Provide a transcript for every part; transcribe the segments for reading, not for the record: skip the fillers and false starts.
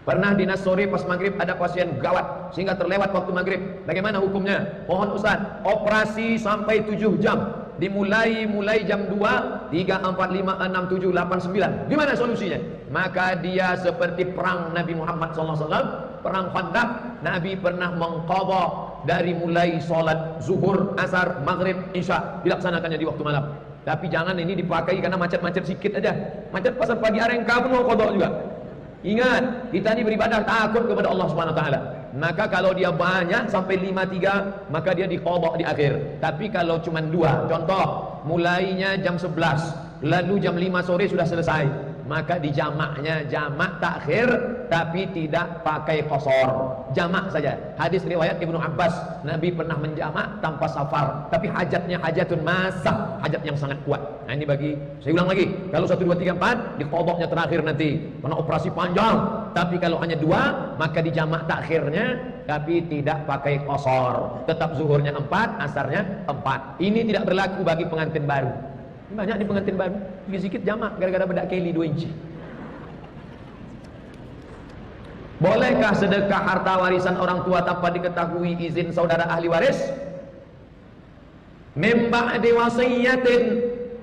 Pernah dinas sore pas maghrib ada pasien gawat sehingga terlewat waktu maghrib. Bagaimana hukumnya? Mohon Ustaz, operasi sampai 7 jam. Dimulai jam 2, 3, 4, 5, 6, 7, 8, 9. Gimana solusinya? Maka dia seperti perang Nabi Muhammad SAW, perang Khandaq. Nabi pernah mengqadha dari mulai sholat zuhur, asar, maghrib, isya, dilaksanakannya di waktu malam. Tapi jangan ini dipakai karena macet-macet sedikit aja. Macet pasar pagi aren kamu mau qadha juga. Ingat, kita ini beribadah takut kepada Allah Subhanahu wa taala. Maka kalau dia banyak sampai 5-3, maka dia diqadha di akhir. Tapi kalau cuma 2, contoh, mulainya jam 11, lalu jam 5 sore sudah selesai, maka dijamaknya jamak takhir, tapi tidak pakai qasar, jamak saja. Hadis riwayat Ibnu Abbas, Nabi pernah menjamak tanpa safar, tapi hajatnya hajatun masah, hajat yang sangat kuat. Nah ini bagi, saya ulang lagi, kalau 1, 2, 3, 4 diqadhanya terakhir nanti karena operasi panjang. Tapi kalau hanya 2, maka dijamak takhirnya, tapi tidak pakai qasar, tetap zuhurnya 4, asarnya 4. Ini tidak berlaku bagi pengantin baru. Banyak di pengantin baru sedikit jamak gara-gara bedak keli 2 inci. Bolehkah sedekah harta warisan orang tua tanpa diketahui izin saudara ahli waris? Memba'di wasiyatin,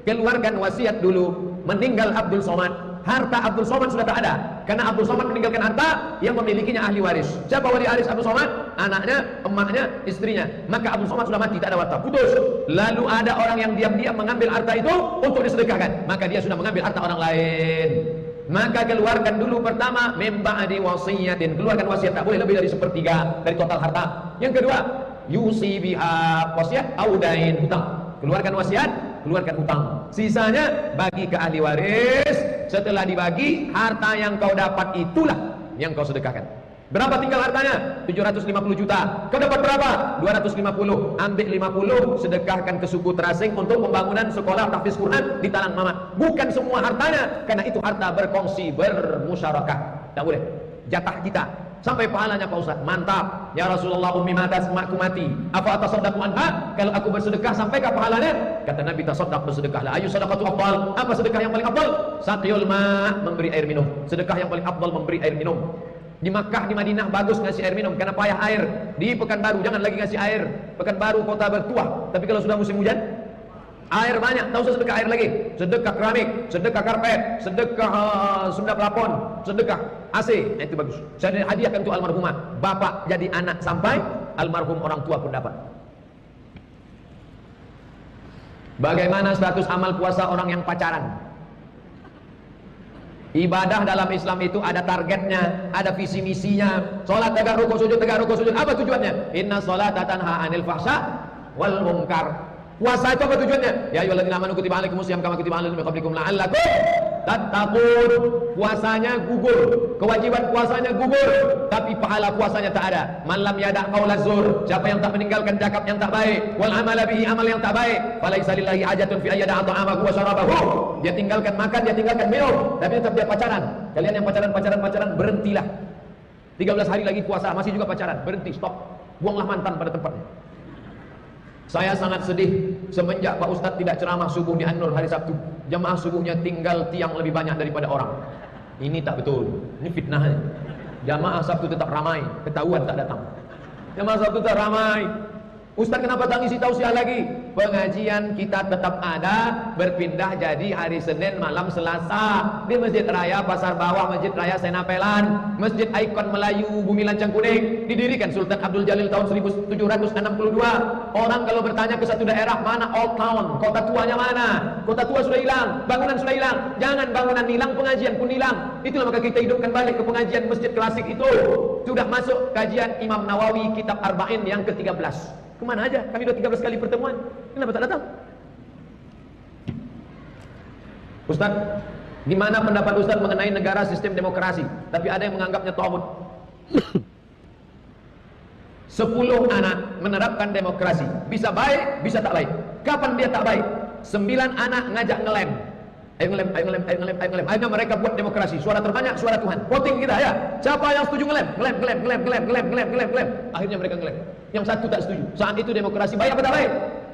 keluarkan wasiat dulu. Meninggal Abdul Somad, harta Abdul Somad sudah tak ada karena Abdul Somad meninggalkan harta yang memilikinya ahli waris. Siapa wali waris Abdul Somad? Anaknya, emaknya, istrinya. Maka Abdul Somad sudah mati, tak ada harta, putus. Lalu ada orang yang diam-diam mengambil harta itu untuk disedekahkan, maka dia sudah mengambil harta orang lain. Maka keluarkan dulu pertama memba'di wasiyatin, keluarkan wasiat, tak boleh lebih dari 1/3 dari total harta. Yang kedua, yusi biha wasiat audain, hutang. Keluarkan wasiat, keluarkan hutang. Sisanya bagi ke ahli waris. Setelah dibagi, harta yang kau dapat itulah yang kau sedekahkan. Berapa tinggal hartanya? 750 juta. Kau dapat berapa? 250. Ambil 50, sedekahkan ke suku terasing untuk pembangunan sekolah tahfiz Quran di Talang Mamat. Bukan semua hartanya, karena itu harta berkongsi, bermusyarakah. Tak boleh. Jatah kita. Sampai pahalanya Pak Ustaz, mantap. Ya Rasulullah, ummi matas, emakku mati. Apa atasaddaqu anha? Kalau aku bersedekah sampaikah pahalanya? Kata Nabi, tasaddaq, bersedekahlah. Ayu sadaqatu afdal? Apa sedekah yang paling afdal? Saqiyul ma', memberi air minum. Sedekah yang paling afdal memberi air minum. Di Makkah, di Madinah bagus ngasih air minum karena payah air. Di Pekanbaru jangan lagi ngasih air. Pekanbaru kota bertuah. Tapi kalau sudah musim hujan, air banyak, tak usah sedekah air lagi. Sedekah keramik, sedekah karpet, sedekah sunda plafon, sedekah AC, itu bagus. Saya hadiahkan untuk almarhumah. Bapak jadi anak sampai almarhum orang tua pun dapat. Bagaimana status amal puasa orang yang pacaran? Ibadah dalam Islam itu ada targetnya, ada visi misinya. Salat tegak rukuk sujud, tegak rukuk sujud. Apa tujuannya? Inna sholata tanha 'anil fahsya wal munkar. Puasa itu apa tujuannya? Ya ayyuhalladzina amanu kutiba alaikumus syiyam kama kutiba alal ladzina min qablikum la'allakum tattaqun. Puasanya gugur, kewajiban puasanya gugur, tapi pahala puasanya tak ada. Man lam yada' qaulaz zur, siapa yang tak meninggalkan cakap yang tak baik, wal amala bihi, amal yang tak baik, falaisa lillahi hajatun fi ayyada'a ta'amahu wa syarabahu. Dia tinggalkan makan, dia tinggalkan minum, tapi tetap dia pacaran. Kalian yang pacaran, berhentilah. 13 hari lagi puasa, masih juga pacaran, berhenti, stop. Buanglah mantan pada tempatnya. Saya sangat sedih semenjak Pak Ustadz tidak ceramah subuh di An-Nur hari Sabtu. Jamaah subuhnya tinggal tiang lebih banyak daripada orang. Ini tak betul, ini fitnah. Jamaah Sabtu tetap ramai, ketahuan tak datang. Jamaah Sabtu tetap ramai. Ustadz kenapa tak ngisi tausiah lagi? Pengajian kita tetap ada, berpindah jadi hari Senin malam Selasa di Masjid Raya Pasar Bawah, Masjid Raya Senapelan, Masjid Ikon Melayu Bumi Lancang Kuning, didirikan Sultan Abdul Jalil tahun 1762. Orang kalau bertanya ke satu daerah, mana old town, kota tuanya mana? Kota tua sudah hilang, bangunan sudah hilang. Jangan bangunan hilang, pengajian pun hilang. Itulah maka kita hidupkan balik ke pengajian masjid klasik itu. Sudah masuk kajian Imam Nawawi kitab Arba'in yang ke-13. Kemana aja? Kami sudah 13 kali pertemuan. Kenapa tak datang? Ustaz, gimana pendapat Ustaz mengenai negara sistem demokrasi? Tapi ada yang menganggapnya tauhid. 10 anak menerapkan demokrasi. Bisa baik, bisa tak baik. Kapan dia tak baik? 9 anak ngajak ngelem. Ayo ngelem, ayo ngelem, ayo ngelem, ayo ngelem. Akhirnya mereka buat demokrasi. Suara terbanyak, suara Tuhan. Voting kita ya. Siapa yang setuju ngelem? Ngelem, ngelem, ngelem, ngelem, ngelem, ngelem, ngelem, ngelem. Akhirnya mereka ngelem. Yang satu tak setuju. Saat itu demokrasi baik apa tak baik?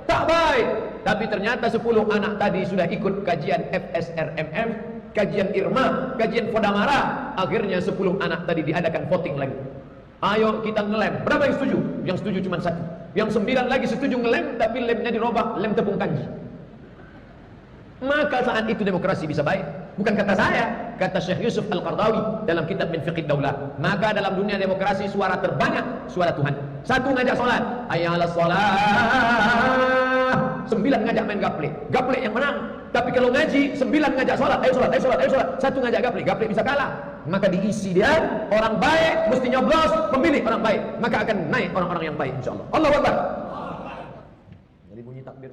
Tak baik. Tapi ternyata 10 anak tadi sudah ikut kajian FSRMM, kajian Irma, kajian Fodamara. Akhirnya 10 anak tadi diadakan voting lagi. Ayo kita ngelem. Berapa yang setuju? Yang setuju cuma 1. Yang 9 lagi setuju ngelem, tapi lemnya dirobah, lem tepung kanji. Maka saat itu demokrasi bisa baik. Bukan kata saya, kata Syekh Yusuf Al-Qardawi dalam kitab Min Fiqhid Daulah. Maka dalam dunia demokrasi suara terbanyak suara Tuhan. 1 ngajak sholat, hayya 'alas sholat. 9 ngajak main gaple. Gaple yang menang. Tapi kalau ngaji 9 ngajak sholat, ayo sholat, ayo sholat, ayo sholat. 1 ngajak gaple, gaple bisa kalah. Maka diisi dia orang baik, mesti nyoblos pemilih orang baik. Maka akan naik orang-orang yang baik insyaallah. Allahu Akbar. Jadi bunyi takbir.